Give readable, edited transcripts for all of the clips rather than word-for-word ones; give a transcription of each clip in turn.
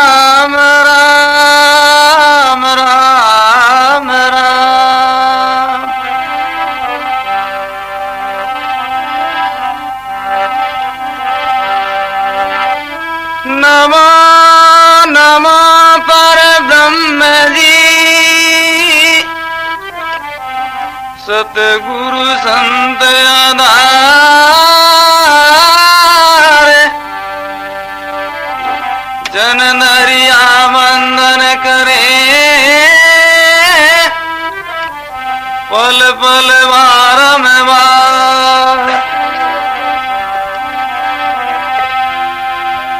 राम राम राम राम। नमो नमो परब्रह्म जी, सतगुरु संत आधार, जन नरिया वंदन करे, पल पल बारंबार।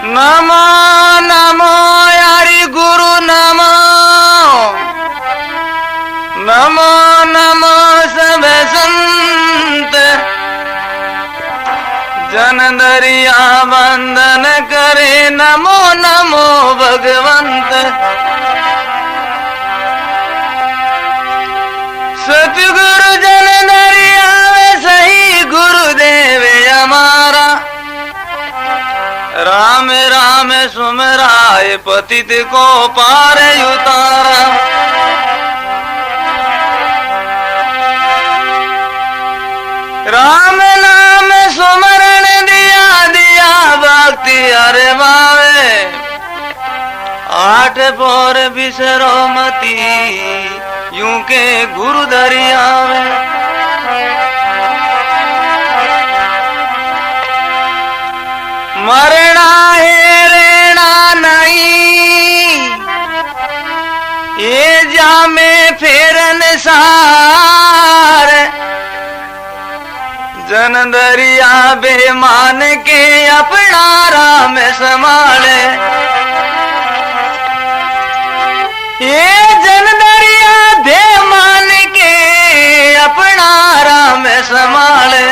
नमो नमो यारी गुरु नमो, नमो नमो सब संत, जन दरिया वंदन करे, नमो नमो भगवंत। सतगुरु जन दरिया सही गुरुदेव हमारा, राम राम सुमराय पतित को पार उतारा। राम नाम सुमरण दिया दिया भक्ति अरे बावे, आठ पोर बिसरो मती यूं के गुरु दरिया में। मरना है रहना नहीं, ये जामे फेरन सार, जन दरिया बेमान के अपना राम संभाले। ये जन दरिया बेमान के अपना राम संभाले।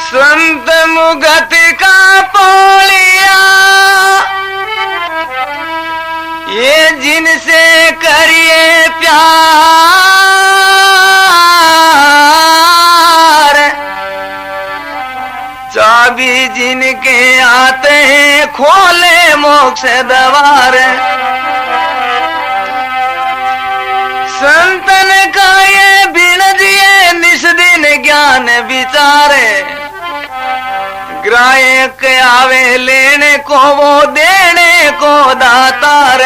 संत मुगत का पोलिया, ये जिनसे करिए प्यार, चाबी जिनके आते हैं खोले मोक्ष द्वार। संतन का ये बिन दिए निस दिन ज्ञान विचारे, ग्राहक आवे लेने को वो देने को दातार।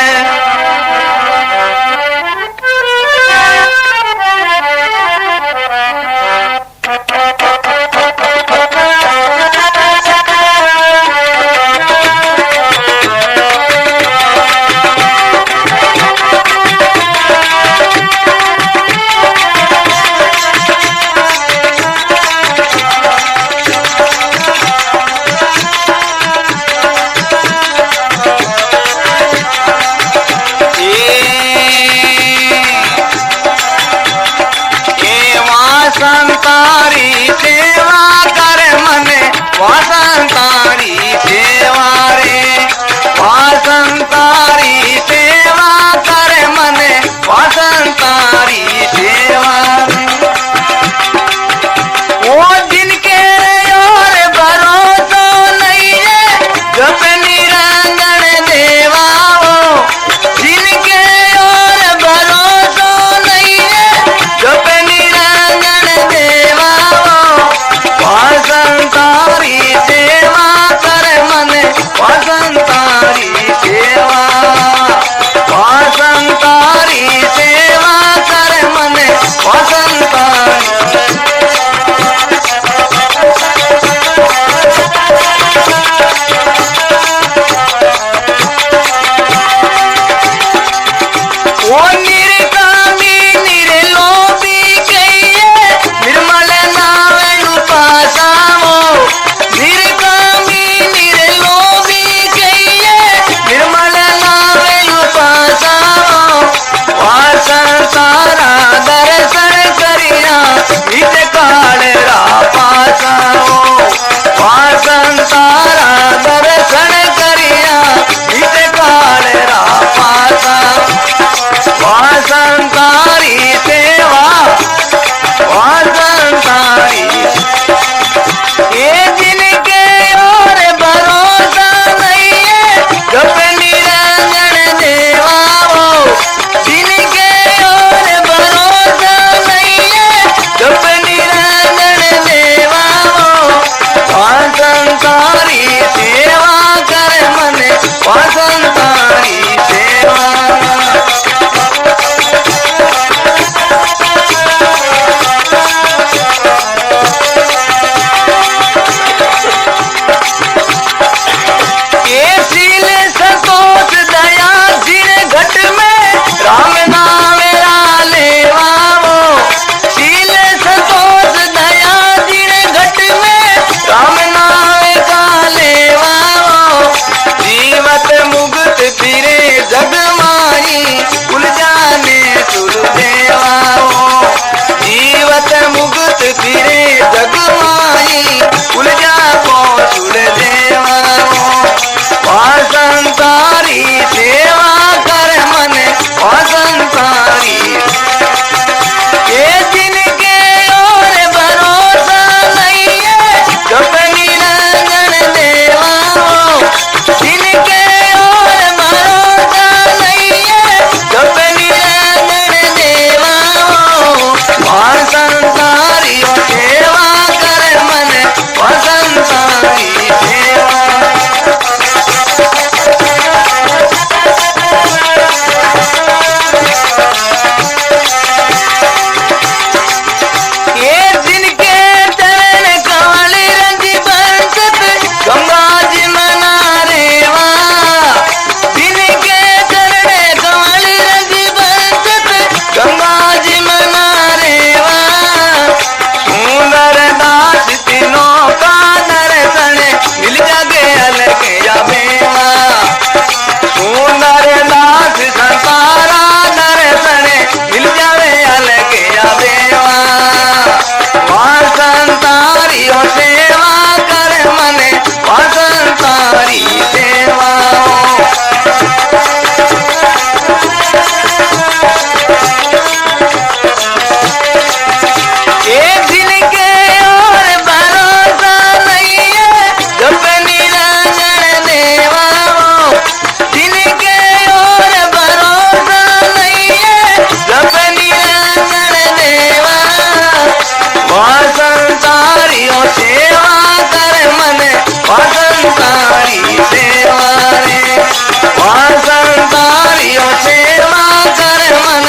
संसारियो सेवा कर मन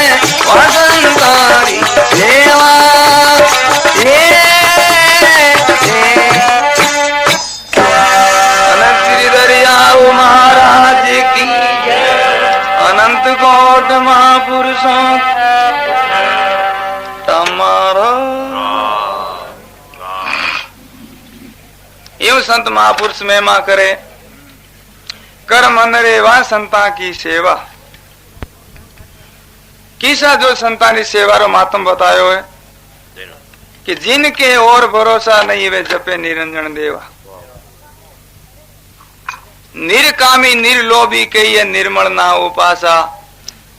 और संसारी सेवा अनंत गिरिधरियाऊ महाराज की अनंत कोट महापुरुषों तमारो यूं संत महापुरुष महिमा करे कर मन रे वा संता की सेवा। किसा जो संता की सेवा रो मातम बतायो है कि जिनके और भरोसा नहीं वे जपे निरंजन देवा। निर्कामी निर्लोभी कहिए निर्मल ना उपासा।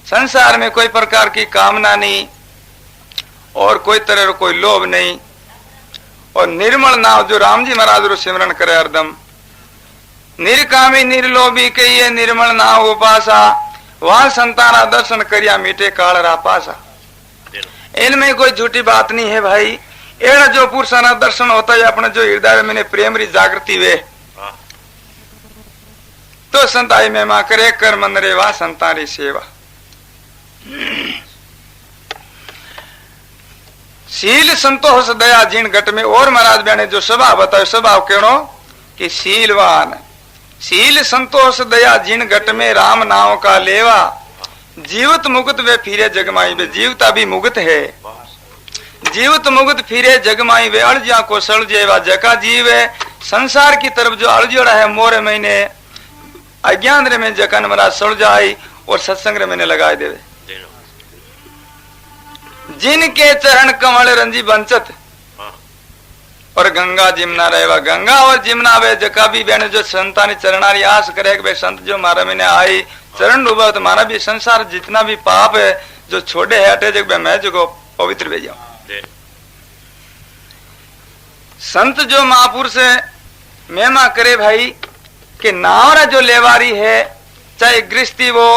संसार में कोई प्रकार की कामना नहीं और कोई तरह कोई लोभ नहीं और निर्मल नाव जो राम जी महाराज रो सिमरन करे हरदम। निर्कामी निर्लोभी कहिए निर्मल नाव उपासा। वहां संताना दर्शन करिया मीठे काल रा पासा। इनमें कोई झूठी बात नहीं है भाई। एड़ा जो पुरुषाना दर्शन होता है अपने जो हृदय में प्रेम री जागृति वे तो संताई महिमा करे कर मन रे वा संतारी सेवा। शील संतोष दया जीण घट में और महाराज बहने जो स्वभाव बताओ स्वभाव केनो कि शीलवान शील संतोष दया जीण घट में राम नाव का लेवा। जीवित मुक्त वे फिरे जगमाई वे जीवता भी मुक्त है। जीवित मुक्त फिरे जगमाई वे अड़जिया को सड़ जेवा जका जीवे। संसार की तरफ जो अड़जियोड़ा है मोरे महीने अज्ञान रे में जकन महाराज सड़ जाई और सत्संग रे मैंने लगाए देवे। जिनके चरण कमल रंजी बंचत और गंगा जिमना रहेगा। गंगा और जिमना वे जका भी बहने जो संतानी चरणारी आस करे कि संत जो मारा मैंने आई चरण डूबा तो मारा भी संसार जितना भी पाप है जो छोड़े है हटे जग मैं जो पवित्र भेज जाऊं। संत जो महापुरुष महिमा करे भाई कि नावरा जो लेवारी है चाहे गृहस्थी वो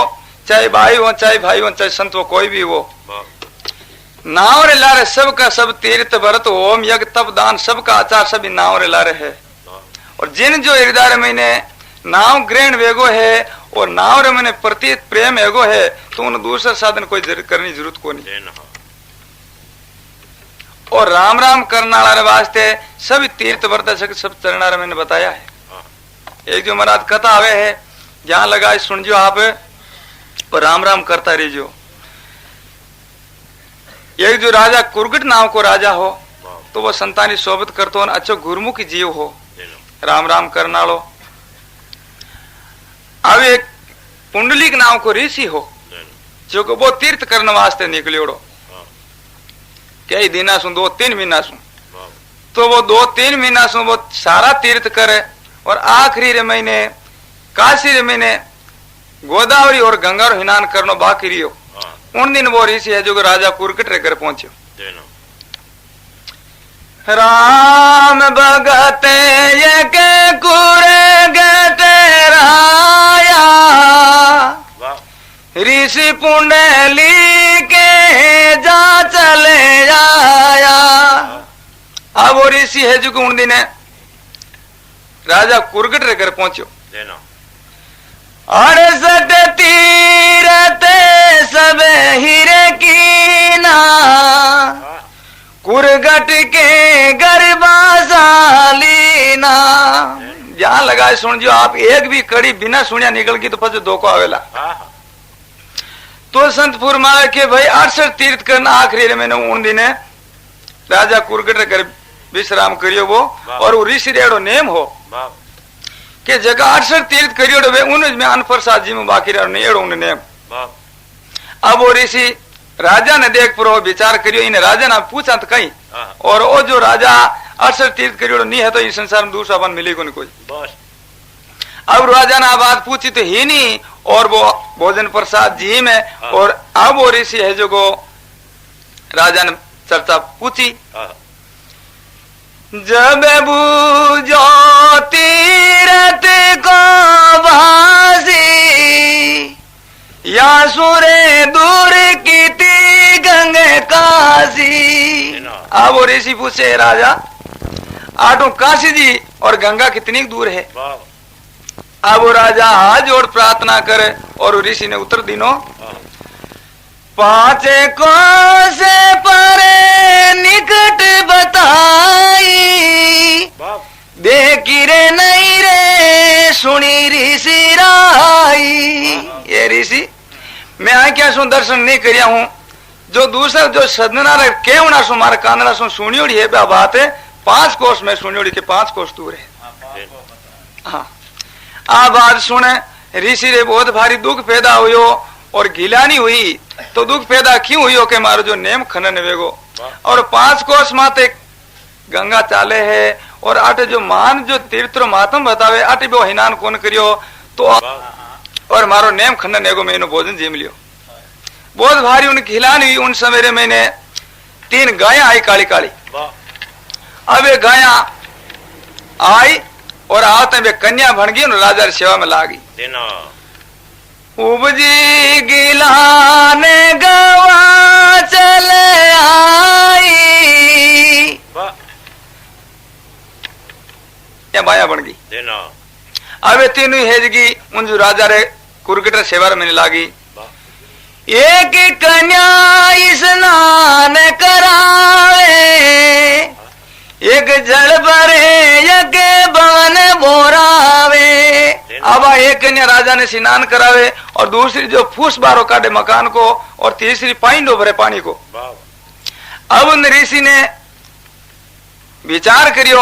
चाहे भाई हो चाहे भाई हो चाहे संत हो कोई भी हो नाव रे लारे सबका सब तीर्थ व्रत होम यज्ञ तप दान सबका आचार सभी नाव रे लारे है। और जिन जो हृदय मैंने नाव ग्रहण वेगो है और नाव रे मैंने प्रति प्रेम एगो है तो उन दूसरा साधन कोई करनी जरूरत को नहीं। और राम राम करना वास्ते सभी तीर्थ व्रत सब चरणा रे मैंने बताया है। एक जो महाराज कथा आवे है जहां लगाए सुन जो आप और राम राम करता रहियो। एक जो राजा कुरगट नाम को राजा हो तो वो संतानी सोबत करतो और अच्छो गुरमुखी जीव हो राम राम करना लो। अब एक पुंडलिक नाम को ऋषि हो जो को वो तीर्थ करने वास्ते निकलियोड़ो कई दिना सु 2-3 महीना सु तो वो 2-3 महीना सु वो सारा तीर्थ करे और आखिरी रे महीने काशी रे महीने गोदावरी और गंगा रो स्नान करनो बाकी रियो। उन दिन वो ऋषि है जो राजा कुरकट रे कर पहुंचे। राम भगत ये के कुरगट राया ऋषि पुंडली के जा चले आया। अब वो ऋषि है जो उन दिन राजा कुरगट रे कर पहुंचो। 68 तीरथ सब हिरे कीना कुरगट के गरबासा लीना। जहां लगाए सुन जो आप एक भी कड़ी बिना सुनिया निकल गई तो फस धोखो आवेला। तो संतपुर मारे के भाई 68 तीर्थ करना आखिरी रे मैंने उन दिन राजा कुरगट रे कर विश्राम करियो वो और वो ऋषि रेड़ो नेम हो कि जगह 68 तीर्थ करियो वे उन अन्न प्रसाद जी में बाकी रहो नेड़ो उन नेम। अब वो ऋषि राजा ने देख पुरो विचार करियो इन राजा ने पूछा तो कहीं और वो जो राजा 68 तीर्थ करियो नहीं है तो इस संसार में दूसरा बन मिलेगा नहीं कोई। अब राजा ने बात पूछी तो ही नहीं और वो भोजन प्रसाद जी में और अब वो ऋषि है जो को राजा ने चर्चा पूछी। जब बूझो तीरथ को भासी या सुरे दूर की ती गंगे काशी। अब वो ऋषि पूछे राजा आटो काशी जी और गंगा कितनी दूर है। अब वो राजा हाथ जोड़ प्रार्थना करे और ऋषि ने उत्तर दिनो, 5 कोस परे निकट बताई, देखी रे नहीं रे सुनी ऋषि राई। ये ऋषि मैं आ क्या सु दर्शन नहीं करिया हूं, जो दूसरा जो सदना रे केवना सु मारे कानड़ा सु सुनियोड़ी है बात है, 5 कोस में सुनियोड़ी के 5 कोस दूर है। हाँ आ बात सुने ऋषि रे बहुत भारी दुख पैदा हुयो और गिलानी हुई। तो दुख पैदा क्यों हुई के मारो जो नेम खनन वेगो और 5 कोस माते गंगा चाले है और आटे जो मान जो तीर्थ महात्म बतावे आटे वो हिनान कौन करियो तो और मारो नेम खंडन एगो मैंने भोजन जिम लियो। बहुत भारी उन खिलानी हुई। उन सवेरे मैंने 3 गायें आई काली काली। अब ये गायें आई और आते वे कन्या बन गई और राजा सेवा में लागी। उपजी गिलाने गवा चले आई, या बाया बन गई। अब तीनों हेजगी उन जो राजा रे कुरकट सेवा में लागी। एक कन्या स्नान करावे, एक जल भरे एक बन बोरावे। अब एक कन्या राजा ने स्नान करावे और दूसरी जो फूस बारो काटे मकान को और तीसरी पाइंडो भरे पानी को। अब उन ऋषि ने विचार करियो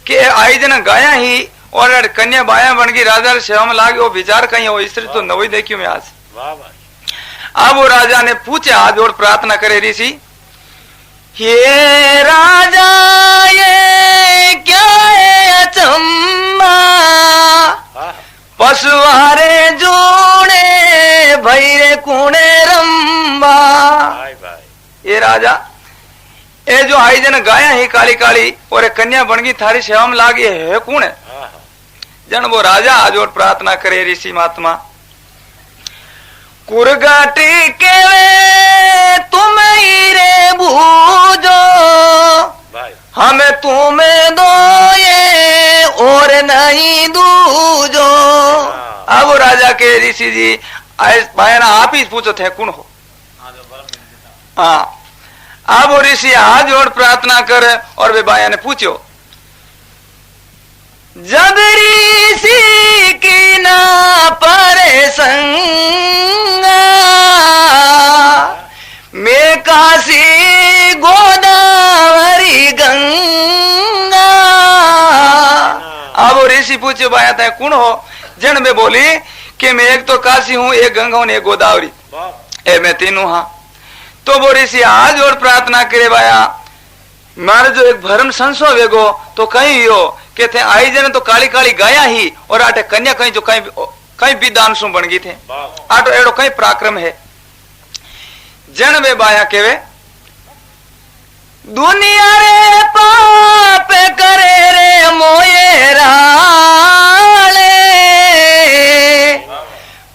कि आई जन गाया ही और कन्या बाया बन गई, राजा सेवा में लागे। वो विचार कहीं हो स्त्री तो नवी देखियो मैं आज। अब वो राजा ने पूछे हाथ जोड़ प्रार्थना करे ऋषि, ये राजा ये क्या है अचंबा, पशुहारे जोड़े भैरे कुणे रंबा। ये राजा ये जो आई जन गाया ही काली काली और कन्या बन गई थारी सेवा में लागी है कौन है? जन वो राजा आज और प्रार्थना करे ऋषि महात्मा, कुरगाटी के वे तुम ही रे बूझो, हमें तुम्हें दो ये और नहीं दूजो। अब वो राजा के ऋषि जी भाई ना आप ही पूछो थे कौन हो। हाँ अब वो ऋषि हाथ जोड़ प्रार्थना करे और वे बाया ने पूछो, जब ऋषि की ना परे संगा, मैं काशी गोदावरी गंगा। अब वो ऋषि पूछे बाया था कौन हो। जन में बोली कि मैं एक तो काशी हूं, एक गंगा हूं, एक गोदावरी, ए मैं तीनों। हाँ तो वो ऋषि आज और प्रार्थना करे बाया, मारे जो एक भरम संसो वेगो तो कहीं हो के थे आई जने तो काली काली गाया ही और आटे कन्या कहीं जो कहीं कहीं विद्वान सु बन गई थे। आटो एडो कहीं पराक्रम है। जन वे बाया केवे, दुनिया रे पाप करे रे मोये राले,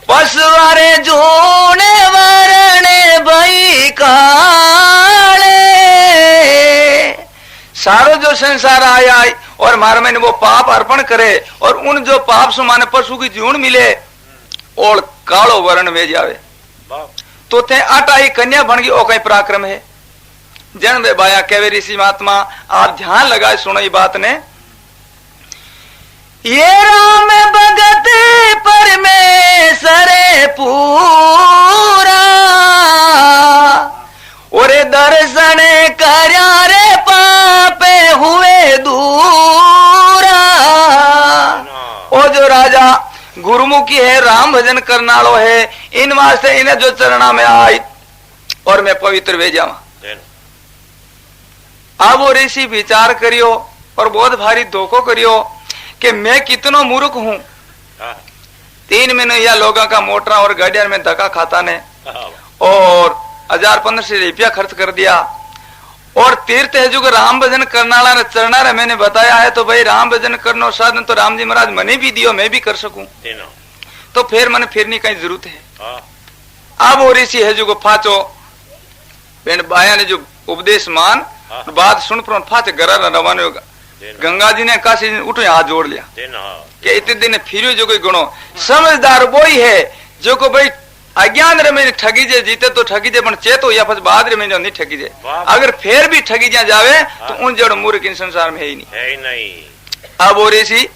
पशुवारे जोने वरणे भई काले। सारो जो संसार आया और मार में वो पाप अर्पण करे और उन जो पाप से माने पशु की जीवन मिले और कालो वर्ण वे जावे तो थे आटा ही कन्या बन गई। ओ कहीं पराक्रम है। जन वे बाया केवे ऋषि महात्मा आप ध्यान लगाए सुनो ये बात ने, ये राम भगत परमेश्वर पूरा और दर्शन कर्या रे पापे हुए दूरा। ओ जो राजा गुरुमुखी है, राम भजन करनालो है, इन वास्ते इन्हें जो चरणा में आई और मैं पवित्र वे जावा। अब वो ऋषि विचार करियो और बहुत भारी धोखो करियो कि मैं कितनो मूर्ख हूं। 3 महीने या लोगों का मोटरा और गाड़िया में धक्का खाता ने और 1000-1500 रुपया खर्च कर दिया और तीर्थ है जो राम भजन करना चरना रे मैंने बताया है तो भाई राम भजन करनो साधन तो राम जी महाराज मने भी दियो मैं भी कर सकूं तो फिर मैंने फिरनी कहीं जरूरत है। अब वो ऋषि है जो फाचो बाया ने जो उपदेश मान बात सुन पर फाचे घर रवाना होगा गंगा जी ने काशी उठो हाथ जोड़ लिया कि इतने दिन फिर जो कोई गुणो समझदार वो ही है जो को भाई अज्ञान रे में ठगी जे जीते तो ठगी जे पण चेतो या फिर बाद रे में नहीं ठगी जे अगर फिर भी ठगी जा जावे तो उन जड़ मूर्ख इन संसार में है ही नहीं। अब हो रही सी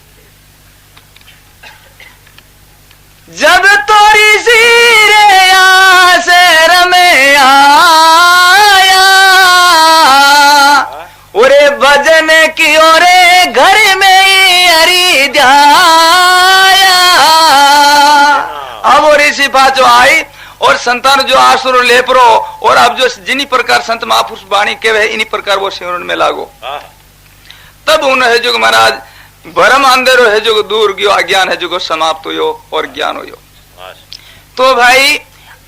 जब तोरी सी रे आसर में आया ओरे भजन की ओरे घर में हरि ध्याया। अब वो ऋषि पाचो आई और संतान जो आसुर लेपरो और अब जो जिन्हीं प्रकार संत महापुरुष वाणी के वे इन्हीं प्रकार वो सिमरन में लागो। तब उन है जो महाराज भरम अंधेरो है जो दूर गयो अज्ञान है जो समाप्त हो और ज्ञान हो। तो भाई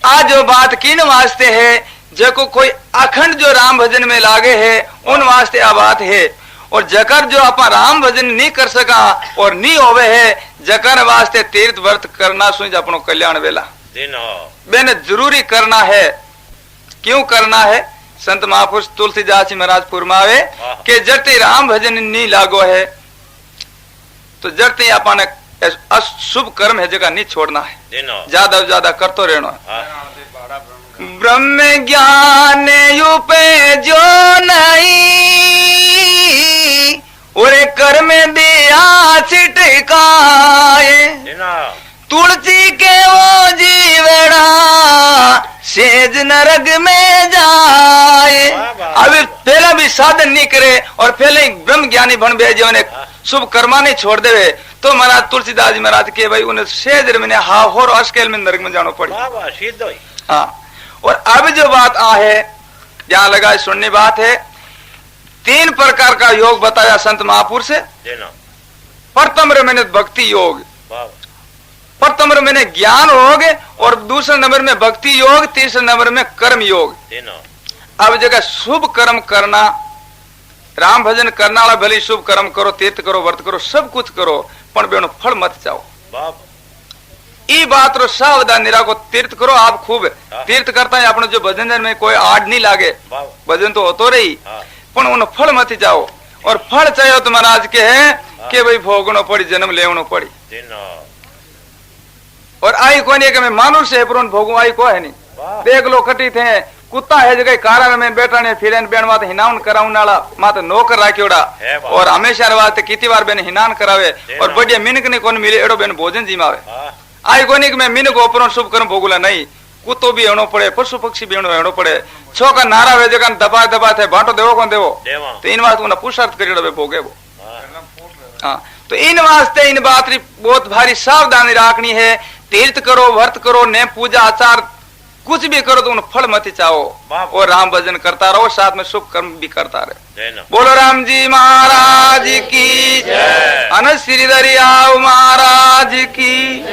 आज जो बात किन वास्ते है जो कोई अखंड जो राम भजन में लागे है उन वास्ते आ बात है और जकर जो अपन राम भजन नहीं कर सका और नहीं होवे है जकर वास्ते तीर्थ व्रत करना सुन अपनो कल्याण वेला बेन जरूरी करना है। क्यों करना है? संत महापुरुष तुलसीदास जी महाराज फुरमावे कि जरते राम भजन नहीं लागो है तो जरते अपन अशुभ कर्म है जगह नहीं छोड़ना है, ज्यादा से ज्यादा करतो रहना है। ब्रह्म ज्ञान युपे जो नहीं और कर्म दिया छिटकाए तुलसी के वो जीवड़ा सेज नरक में जाए। अभी पहला भी साधन नहीं करे और पहले ही ब्रह्म ज्ञानी बन बे जो शुभ कर्मा नहीं छोड़ देवे तो महाराज तुलसीदास जी महाराज के भाई उन्हें सेज में हाहोर अस्केल में नरक में जाना पड़े। हाँ और अब जो बात आ है जहाँ लगा सुनने बात है तीन प्रकार का योग बताया संत महापुरुष से। प्रथम मैंने भक्ति योग, प्रथम मैंने ज्ञान योग और दूसरे नंबर में भक्ति योग, तीसरे नंबर में कर्म योग। अब जगह शुभ कर्म करना राम भजन करना वाला भले शुभ कर्म करो तीर्थ करो व्रत करो सब कुछ करो पर बेनो फल मत चाहो। ई बात रो सावधान निरा को तीर्थ करो आप खूब तीर्थ करता है अपने जो भजन में कोई आड़ नहीं लागे भजन तो होतो रही पर उन फल मत जाओ और फल चाहिए तो महाराज के है कि भाई भोगनो पड़ी जन्म लेवनो पड़ी और आई को नहीं कि मैं मानुष है पर उन भोगो आई को है नहीं। देख लो कटी थे कुत्ता है जगह कारण में बैठा ने फिर बेन मात हिनाउन कराउन नाला मात नौकर राख्योड़ा और हमेशा वास्ते कितनी बार बेन हिनान करावे और बढ़िया मिनक ने कोन मिले एडो बेन भोजन जीमावे। आई कोनी कि मैं मिनक ऊपर शुभ कर्म भोगुला नहीं कुत्तो भी हेणो पड़े पशु पक्षी भी हेणो पड़े छो का नारा वे जगह दबा दबा थे बांटो देवो कौन देवो तो इन वास्ते उन्हें पुरुषार्थ करेड़ो भोगे वो। हाँ तो इन वास्ते इन बात बहुत भारी सावधानी रखनी है। तीर्थ करो व्रत करो ने पूजा आचार कुछ भी करो तो उन फल मत चाहो और राम भजन करता रहो साथ में शुभ कर्म भी करता रहे। बोलो राम जी महाराज की जय। अनंत श्री दरियाव महाराज की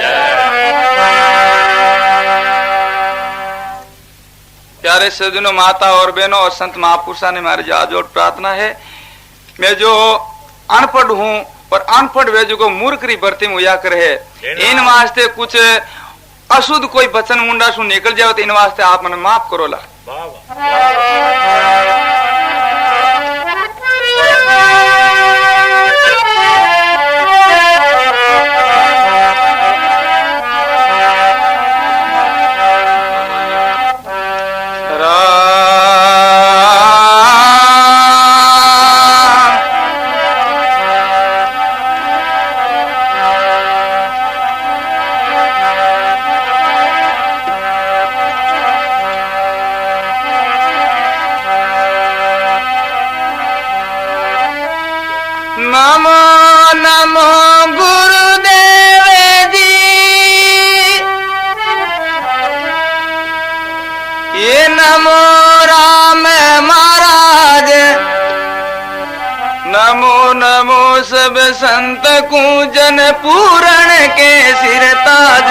प्यारे सज्जनों माता और बहनों और संत महापुरुषा ने हमारी जोड़ प्रार्थना है। मैं जो अनपढ़ हूँ और अनपढ़ वे जो मूर्खरी भर्ती में हुआ करे इन वास्ते कुछ अशुद्ध कोई बचन मुंडा सु निकल जाए तो इन वास्ते आप मन माफ करो ला। नमो सब संत कूजन पूरण के सिर ताज।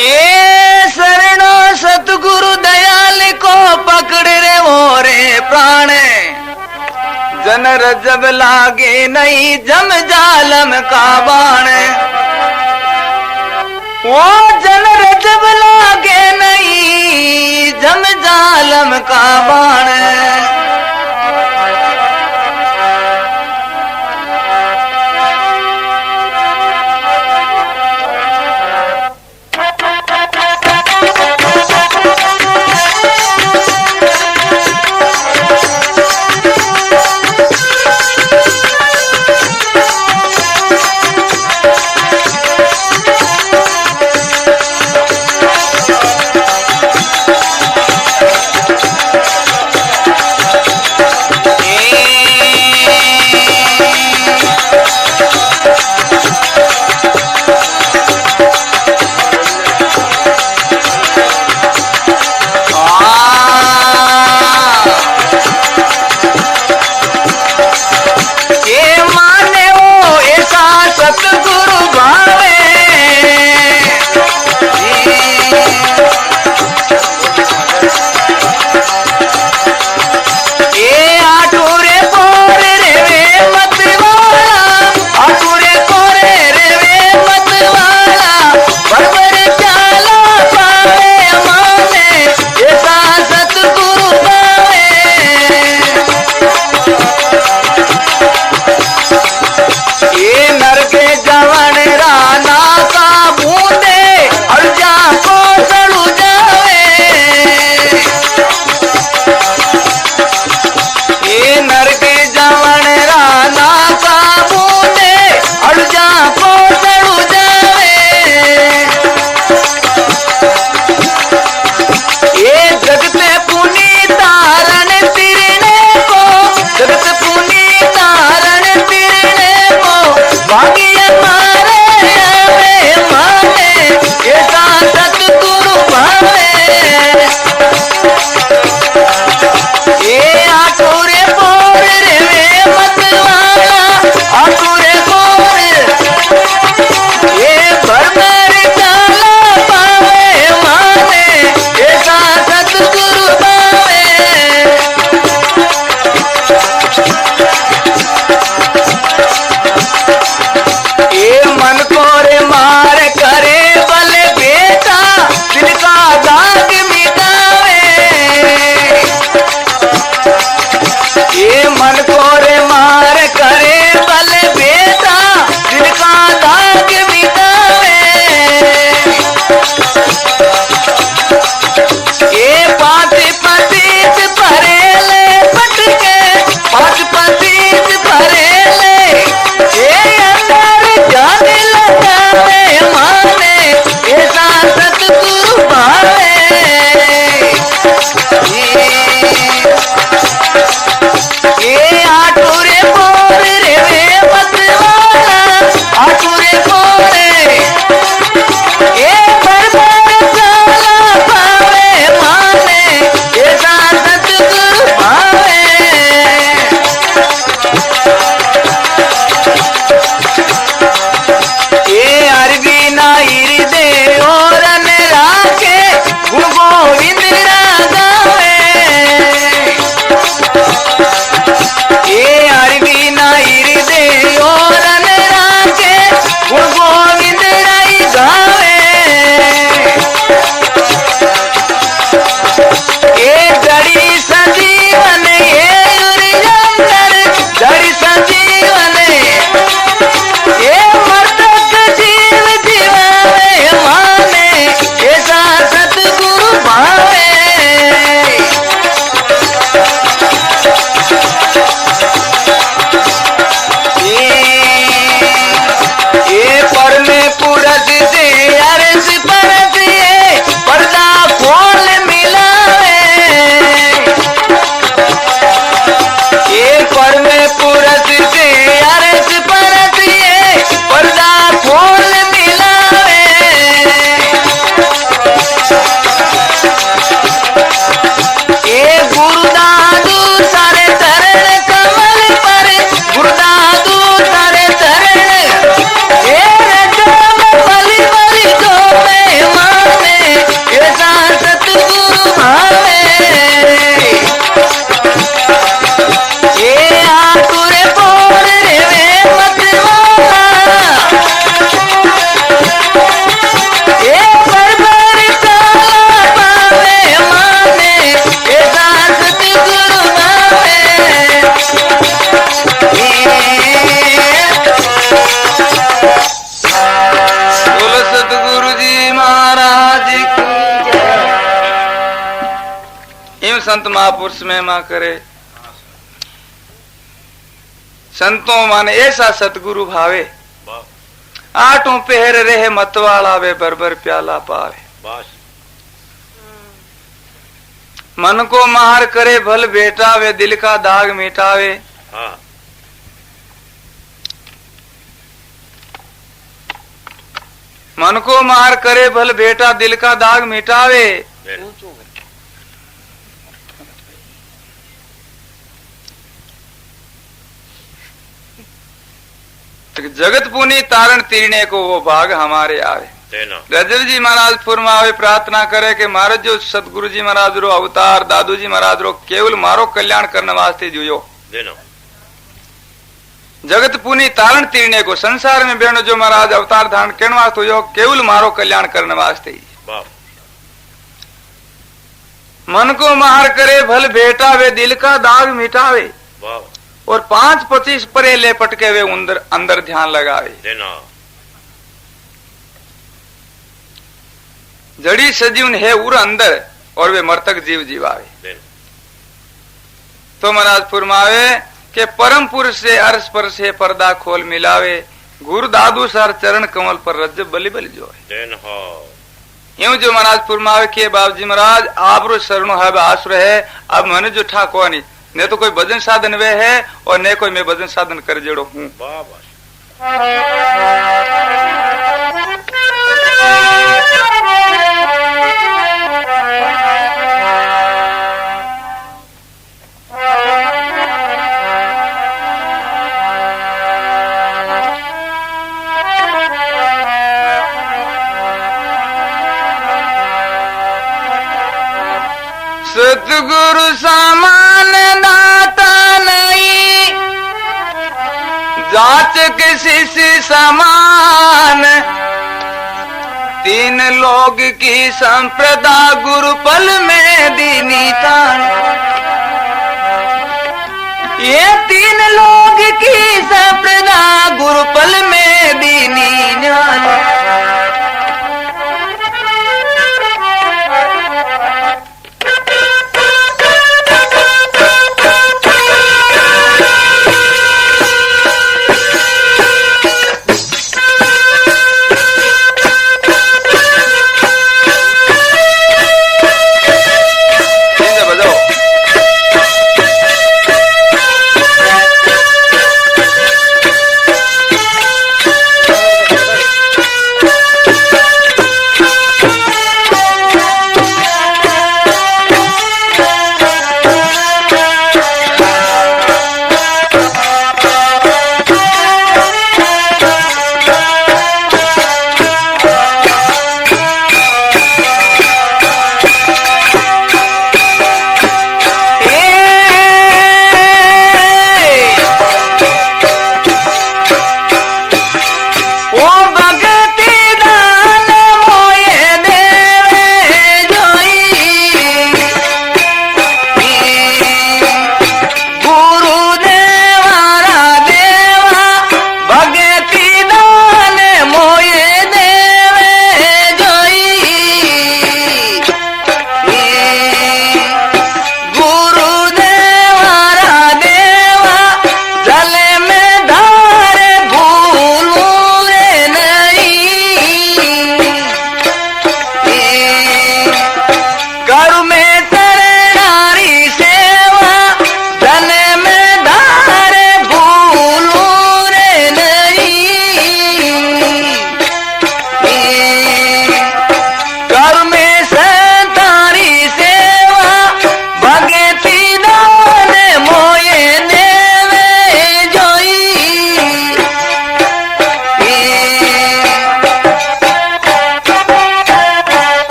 ये शरणो सतगुरु दयाल को पकड़ रे मोरे प्राण जनर जब लागे नहीं जम जालम का बाण। वो जन रजब लागे नहीं जम जालम का बाण संत महापुरुष महिमा करे। संतों माने ऐसा सतगुरु भावे, आठों पहर रहे मतवाला वे बरबर प्याला पावे। मन को मार करे भल बेटा वे दिल का दाग मिटावे। मन को मार करे भल बेटा दिल का दाग मिटावे। जगत पुनी तारण तीरने को वो भाग हमारे आवे। रजल जी महाराज फुरमावे प्रार्थना करे कि महाराज जो सतगुरु जी महाराज रो अवतार दादू जी महाराज रो केवल मारो कल्याण करने वास्ते जुयो। जगत पुनी तारण तीरने को संसार में बेनो जो महाराज अवतार धारण करने वास्ते हुयो केवल मारो कल्याण करने वास्ते ही। मन को मार करे भल बेटा वे दिल का दाग मिटावे। और 5-25 परे ले पटके वे अंदर ध्यान लगावे। जड़ी सजीवन है उर अंदर और वे मर्तक जीव जीवावे। तो महाराज फुरमावे के परम पुरुष से अर्श पर से पर्दा खोल मिलावे। गुरु दादू सर चरण कमल पर रज बलि बलि जो है। यूं जो महाराज फुरमावे के बाबू जी महाराज आप शरणो है आश्रय है। अब मैंने जो ठाको नहीं ने तो कोई भजन साधन वे है और ने कोई मैं भजन साधन कर जेड़ो हूँ। सतगुरु सामान दाता नहीं जांच किसी से समान। 3 लोग की संप्रदा गुरु पल में दीनी तान। ये 3 लोग की संप्रदा गुरु पल में दीनी ज्ञान।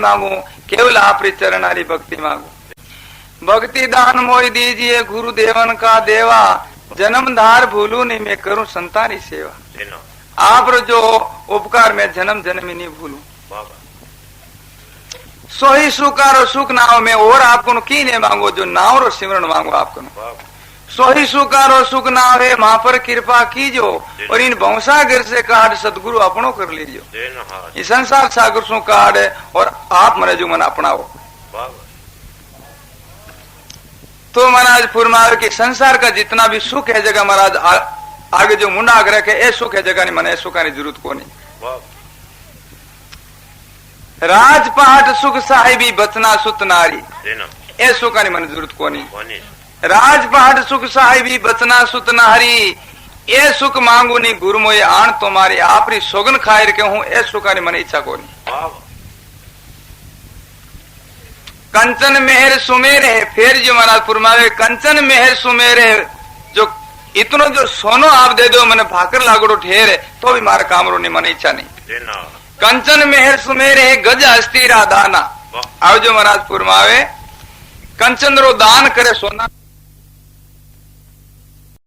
मांगू, केवल आपरी चरण आली भक्ति मांगू। भक्ति दान मोई दीजिए गुरुदेवन का देवा, जन्म धार भूलू नहीं मैं करूं संतानी सेवा। आप जो उपकार में जन्म जन्म ही नहीं भूलू। सो ही सुकारो सुख नाव में और आपको की ने मांगो, जो नाव रो सिमरन मांगो आपको। सो ही सुकारो सुख नाव है, मां पर कृपा कीजो, और इन भंसागर से काट सदगुरु अपनो कर लीजो। ये संसार सागर सु काट और आप मने जो मन अपनाओ। तो महाराज फुरमावे कि संसार का जितना भी सुख है जगह महाराज आगे जो मुंडा आग्रह के ए सुख है जगह नहीं, मने सुख की जरूरत को नहीं। राजपाट सुख साहिबी बचना सुत नारी, ए सुख की मन जरूरत को नहीं। राजपाट सुख साहिबी बचना सुत नारी, ए सुख मांगू नहीं गुरु मोये आन तुम्हारी, आपरी सोगन खायर के हूं ए सुख की मन इच्छा को नहीं। कंचन मेहर सुमेर है, फिर जो महाराज फुरमावे कंचन मेहर सुमेर है, जो इतनो जो सोनो आप दे दो मैंने भाकर लागड़ो ठेर है तो भी मारा कामरो नहीं, मन इच्छा नहीं। कंचन मेहर सुमेर है, गज हस्ती रा दाना। आओ जो महाराज फुरमावे कंचन रो दान करे सोना